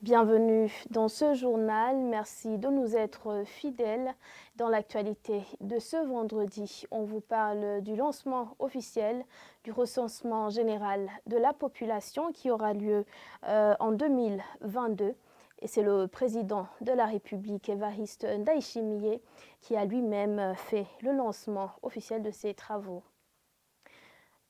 Bienvenue dans ce journal. Merci de nous être fidèles. Dans l'actualité de ce vendredi, on vous parle du lancement officiel du recensement général de la population qui aura lieu en 2022. Et c'est le président de la République, Évariste Ndayishimiye, qui a lui-même fait le lancement officiel de ces travaux.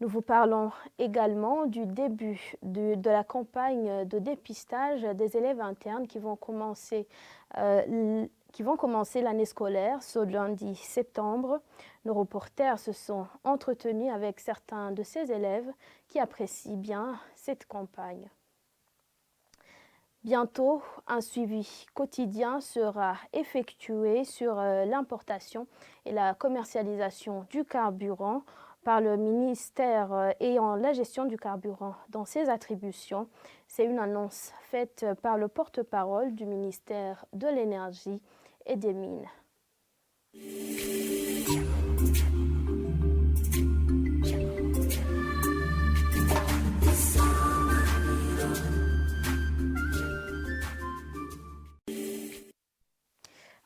Nous vous parlons également du début de la campagne de dépistage des élèves internes qui vont commencer l'année scolaire ce lundi septembre. Nos reporters se sont entretenus avec certains de ces élèves qui apprécient bien cette campagne. Bientôt, un suivi quotidien sera effectué sur l'importation et la commercialisation du carburant par le ministère ayant la gestion du carburant dans ses attributions. C'est une annonce faite par le porte-parole du ministère de l'Énergie et des Mines.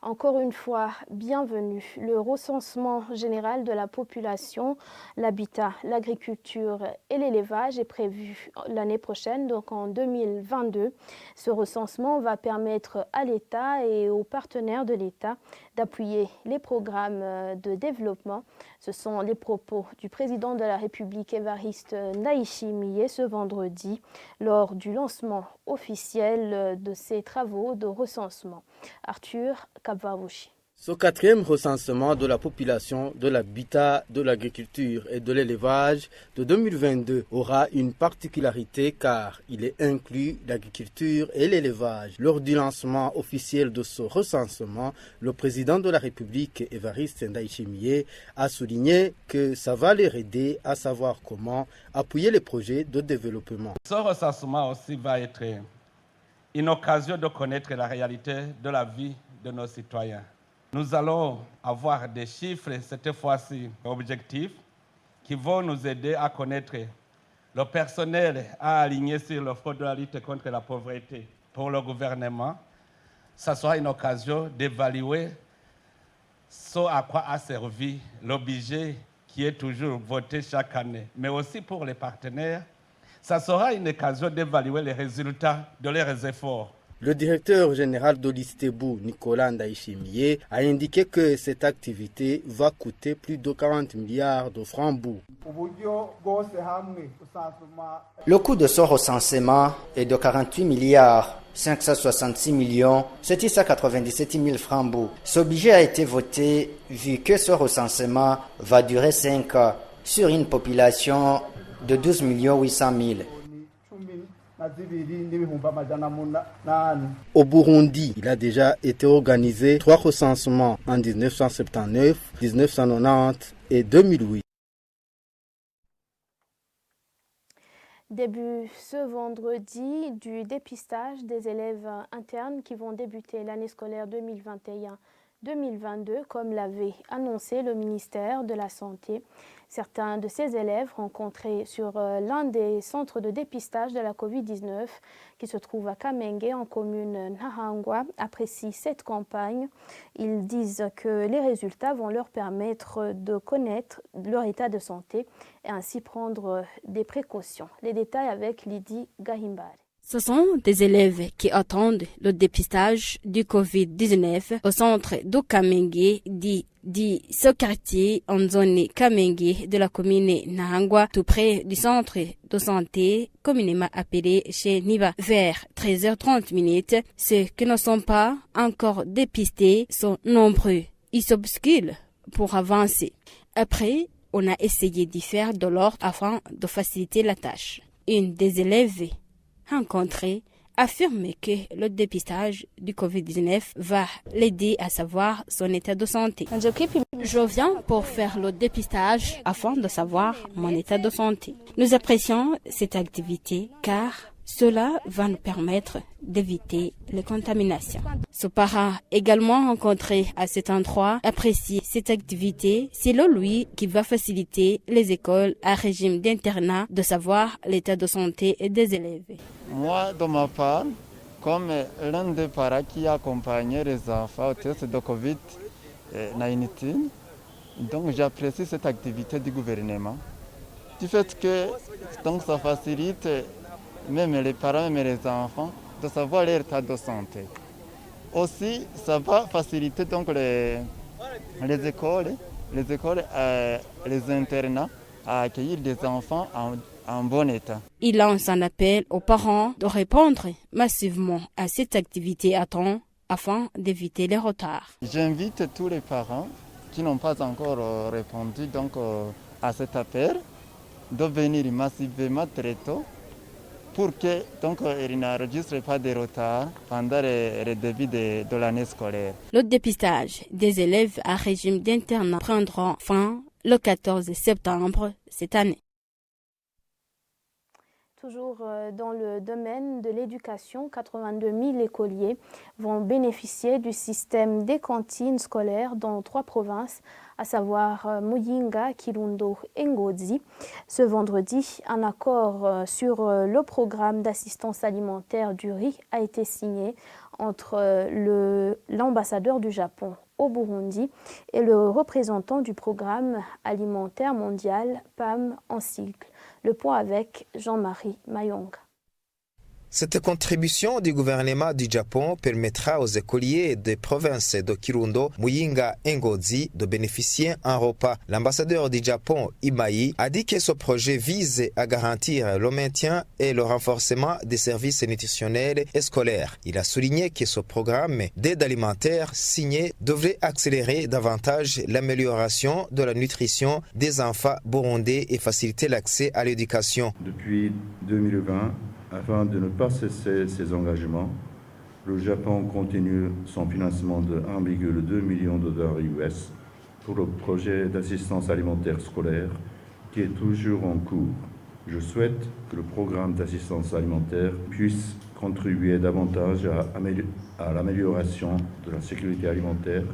Encore une fois, bienvenue. Le recensement général de la population, l'habitat, l'agriculture et l'élevage est prévu l'année prochaine, donc en 2022. Ce recensement va permettre à l'État et aux partenaires de l'État d'appuyer les programmes de développement. Ce sont les propos du président de la République, Évariste Ndayishimiye, ce vendredi, lors du lancement officiel de ces travaux de recensement. Arthur Kabwawushi. Ce quatrième recensement de la population, de l'habitat, de l'agriculture et de l'élevage de 2022 aura une particularité car il est inclus l'agriculture et l'élevage. Lors du lancement officiel de ce recensement, le président de la République, Évariste Ndayishimiye, a souligné que ça va les aider à savoir comment appuyer les projets de développement. Ce recensement aussi va être une occasion de connaître la réalité de la vie de nos citoyens. Nous allons avoir des chiffres, cette fois-ci objectifs, qui vont nous aider à connaître le personnel à aligner sur le front de la lutte contre la pauvreté pour le gouvernement. Ça sera une occasion d'évaluer ce à quoi a servi le budget qui est toujours voté chaque année, mais aussi pour les partenaires. Ça sera une occasion d'évaluer les résultats de leurs efforts. Le directeur général de l'ISTEBU, Nicolas Ndayishimiye, a indiqué que cette activité va coûter plus de 40 milliards de francs bou. Le coût de ce recensement est de 48 milliards 566 millions 797 000 francs bou. Ce budget a été voté vu que ce recensement va durer 5 ans sur une population de 12 800 000. Au Burundi, il a déjà été organisé 3 recensements en 1979, 1990 et 2008. Début ce vendredi du dépistage des élèves internes qui vont débuter l'année scolaire 2021-2022, comme l'avait annoncé le ministère de la Santé. Certains de ces élèves rencontrés sur l'un des centres de dépistage de la COVID-19 qui se trouve à Kamenge en commune Nahangwa apprécient cette campagne. Ils disent que les résultats vont leur permettre de connaître leur état de santé et ainsi prendre des précautions. Les détails avec Lydie Gahimbare. Ce sont des élèves qui attendent le dépistage du Covid-19 au centre de Kamenge, dit ce quartier en zone Kamenge de la commune Nahangwa, tout près du centre de santé communément appelé chez Niba. Vers 13h30, ceux qui ne sont pas encore dépistés sont nombreux. Ils s'obsculent pour avancer. Après, on a essayé d'y faire de l'ordre afin de faciliter la tâche. Une des élèves rencontrée affirme que le dépistage du Covid-19 va l'aider à savoir son état de santé. Je viens pour faire le dépistage afin de savoir mon état de santé. Nous apprécions cette activité car cela va nous permettre d'éviter les contaminations. Ce parent, également rencontré à cet endroit, apprécie cette activité. Selon lui, qui va faciliter les écoles à régime d'internat de savoir l'état de santé des élèves. Moi, de ma part, Comme l'un des parents qui accompagnait les enfants au test de Covid-19, donc j'apprécie cette activité du gouvernement. Du fait que donc, ça facilite même les parents et les enfants de savoir leur état de santé. Aussi, ça va faciliter donc les écoles, les internats à accueillir des enfants en bon état. Il lance un appel aux parents de répondre massivement à cette activité à temps afin d'éviter les retards. J'invite tous les parents qui n'ont pas encore répondu donc, à cet appel de venir massivement très tôt pour que donc, ils n'enregistrent pas de retard pendant le début de l'année scolaire. Le dépistage des élèves à régime d'internat prendra fin le 14 septembre cette année. Toujours dans le domaine de l'éducation, 82 000 écoliers vont bénéficier du système des cantines scolaires dans 3 provinces, à savoir Muyinga, Kirundo et Ngozi. Ce vendredi, un accord sur le programme d'assistance alimentaire du riz a été signé entre l'ambassadeur du Japon au Burundi et le représentant du programme alimentaire mondial, PAM en sigle. Le point avec Jean-Marie Mayonga. Cette contribution du gouvernement du Japon permettra aux écoliers des provinces de Kirundo, Muyinga et Ngozi de bénéficier d'un repas. L'ambassadeur du Japon, Imai, a dit que ce projet vise à garantir le maintien et le renforcement des services nutritionnels et scolaires. Il a souligné que ce programme d'aide alimentaire signé devrait accélérer davantage l'amélioration de la nutrition des enfants burundais et faciliter l'accès à l'éducation. Depuis 2020, afin de ne pas cesser ses engagements, le Japon continue son financement de 1,2 million de dollars US pour le projet d'assistance alimentaire scolaire qui est toujours en cours. Je souhaite que le programme d'assistance alimentaire puisse contribuer davantage à l'amélioration de la sécurité alimentaire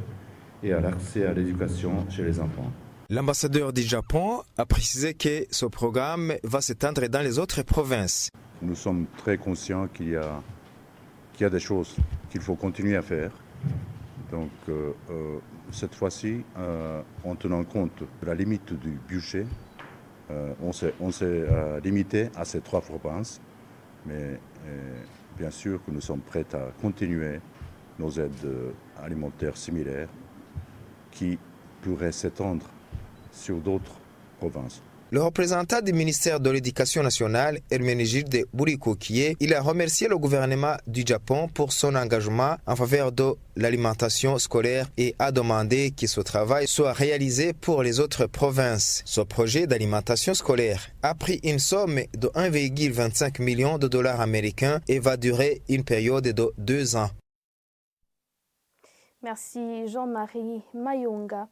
et à l'accès à l'éducation chez les enfants. L'ambassadeur du Japon a précisé que ce programme va s'étendre dans les autres provinces. Nous sommes très conscients qu'il y a des choses qu'il faut continuer à faire. Donc cette fois-ci, en tenant compte de la limite du budget, on s'est limité à ces 3 provinces. Mais bien sûr que nous sommes prêts à continuer nos aides alimentaires similaires qui pourraient s'étendre sur d'autres provinces. Le représentant du ministère de l'Éducation nationale, Hermenegilde Burikokie, il a remercié le gouvernement du Japon pour son engagement en faveur de l'alimentation scolaire et a demandé que ce travail soit réalisé pour les autres provinces. Ce projet d'alimentation scolaire a pris une somme de 1,25 million de dollars américains et va durer une période de 2 ans. Merci Jean-Marie Mayonga.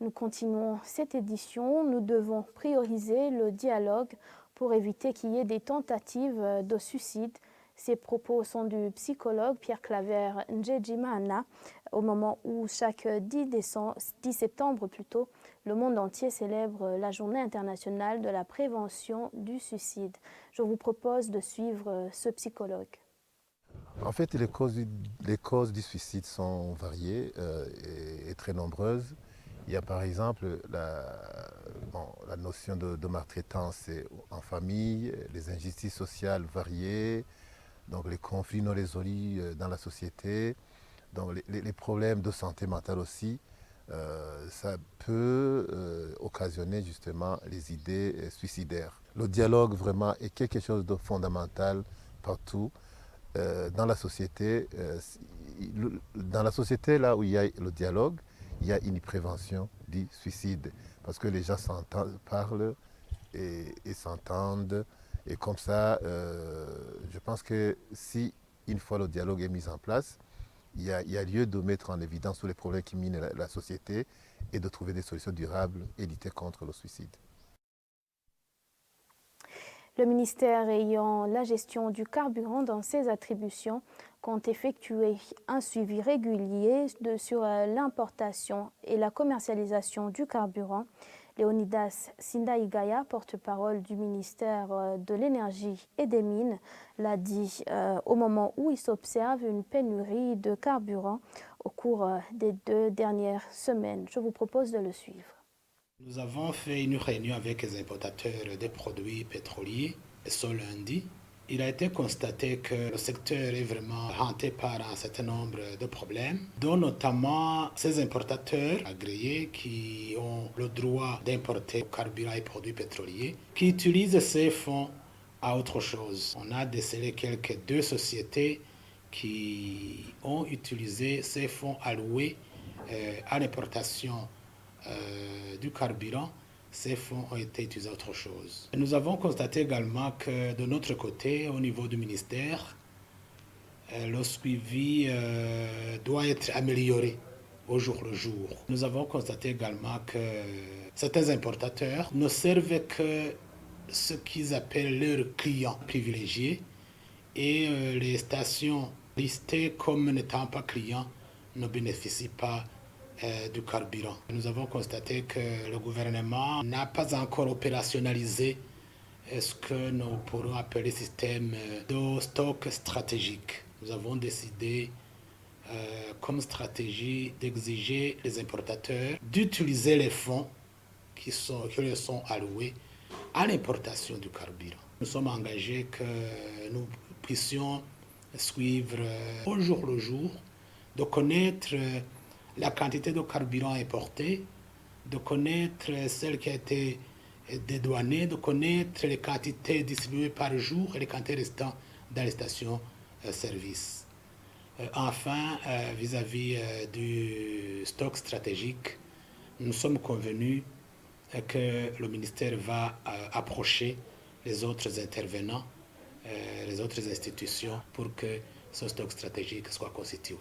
Nous continuons cette édition. Nous devons prioriser le dialogue pour éviter qu'il y ait des tentatives de suicide. Ces propos sont du psychologue Pierre Claver Njejimana au moment où chaque 10 septembre le monde entier célèbre la journée internationale de la prévention du suicide. Je vous propose de suivre ce psychologue. En fait, les causes du suicide sont variées et très nombreuses. Il y a par exemple la notion de maltraitance en famille, les injustices sociales variées, donc les conflits non résolus dans la société, donc les problèmes de santé mentale aussi. Ça peut occasionner justement les idées suicidaires. Le dialogue vraiment est quelque chose de fondamental partout dans la société. Dans la société là où il y a le dialogue, il y a une prévention du suicide parce que les gens parlent et s'entendent. Et comme ça, je pense que si une fois le dialogue est mis en place, il y a lieu de mettre en évidence tous les problèmes qui minent la société et de trouver des solutions durables et lutter contre le suicide. Le ministère ayant la gestion du carburant dans ses attributions compte effectuer un suivi régulier sur l'importation et la commercialisation du carburant. Léonidas Sindaïgaya, porte-parole du ministère de l'Énergie et des Mines, l'a dit au moment où il s'observe une pénurie de carburant au cours des 2 dernières semaines. Je vous propose de le suivre. Nous avons fait une réunion avec les importateurs des produits pétroliers ce lundi. Il a été constaté que le secteur est vraiment hanté par un certain nombre de problèmes, dont notamment ces importateurs agréés qui ont le droit d'importer carburant et produits pétroliers, qui utilisent ces fonds à autre chose. On a décelé quelques 2 sociétés qui ont utilisé ces fonds alloués à l'importation du carburant. Ces fonds ont été utilisés à autre chose. Nous avons constaté également que de notre côté, au niveau du ministère, le suivi doit être amélioré au jour le jour. Nous avons constaté également que certains importateurs ne servent que ce qu'ils appellent leurs clients privilégiés et les stations listées comme n'étant pas clients ne bénéficient pas du carburant. Nous avons constaté que le gouvernement n'a pas encore opérationnalisé ce que nous pourrons appeler système de stock stratégique. Nous avons décidé comme stratégie d'exiger les importateurs d'utiliser les fonds qui leur sont alloués à l'importation du carburant. Nous sommes engagés que nous puissions suivre au jour le jour, de connaître la quantité de carburant importé, de connaître celle qui a été dédouanée, de connaître les quantités distribuées par jour et les quantités restantes dans les stations-service. Enfin, vis-à-vis du stock stratégique, nous sommes convenus que le ministère va approcher les autres intervenants, les autres institutions pour que ce stock stratégique soit constitué.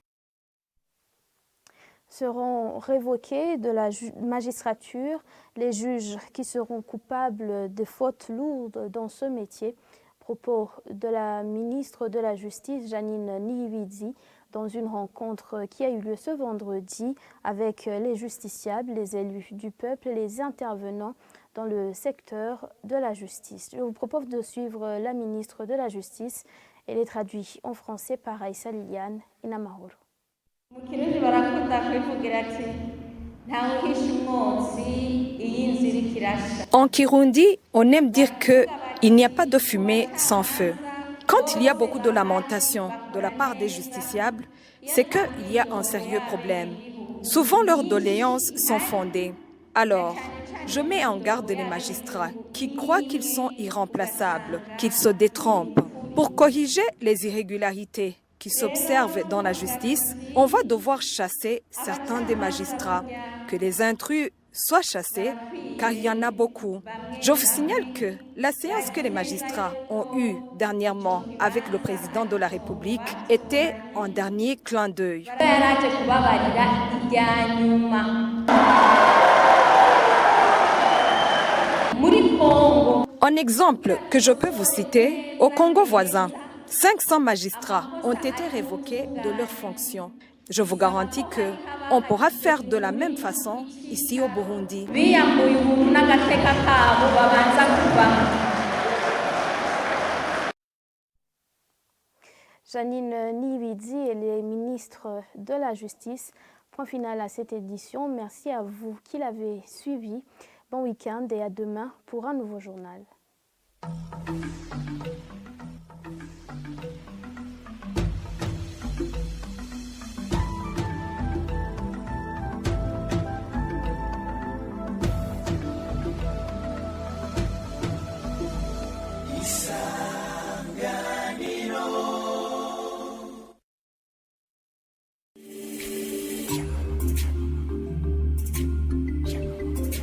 Seront révoqués de la magistrature les juges qui seront coupables de fautes lourdes dans ce métier. Propos de la ministre de la Justice, Jeannine Niyibizi, dans une rencontre qui a eu lieu ce vendredi avec les justiciables, les élus du peuple et les intervenants dans le secteur de la justice. Je vous propose de suivre la ministre de la Justice. Elle est traduite en français par Aïssa Liliane Inamahoro. En Kirundi, on aime dire qu'il n'y a pas de fumée sans feu. Quand il y a beaucoup de lamentations de la part des justiciables, c'est qu'il y a un sérieux problème. Souvent, leurs doléances sont fondées. Alors, je mets en garde les magistrats qui croient qu'ils sont irremplaçables, qu'ils se détrompent. Pour corriger les irrégularités qui s'observent dans la justice, on va devoir chasser certains des magistrats. Que les intrus soient chassés, car il y en a beaucoup. Je vous signale que la séance que les magistrats ont eue dernièrement avec le président de la République était un dernier clin d'œil. Un exemple que je peux vous citer, au Congo voisin, 500 magistrats ont été révoqués de leurs fonctions. Je vous garantis qu'on pourra faire de la même façon ici au Burundi. Jeannine Niyibizi, elle est ministre de la Justice. Point final à cette édition. Merci à vous qui l'avez suivi. Bon week-end et à demain pour un nouveau journal.